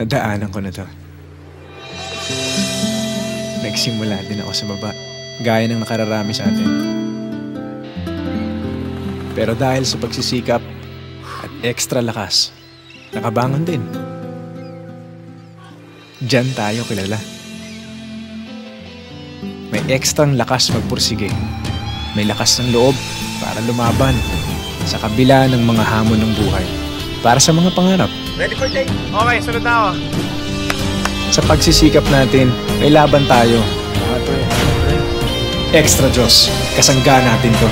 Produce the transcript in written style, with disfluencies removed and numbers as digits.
Nadaanan ko na to. Nagsimula din ako sa baba, gaya ng nakararami sa atin. Pero dahil sa pagsisikap at extra lakas, nakabangon din. Diyan tayo kilala. May ekstrang lakas magpursige. May lakas ng loob para lumaban sa kabila ng mga hamon ng buhay. Para sa mga pangarap. Ready for take? Okay, sunod na ako. Sa pagsisikap natin, may laban tayo. Extra Diyos, kasangga natin to.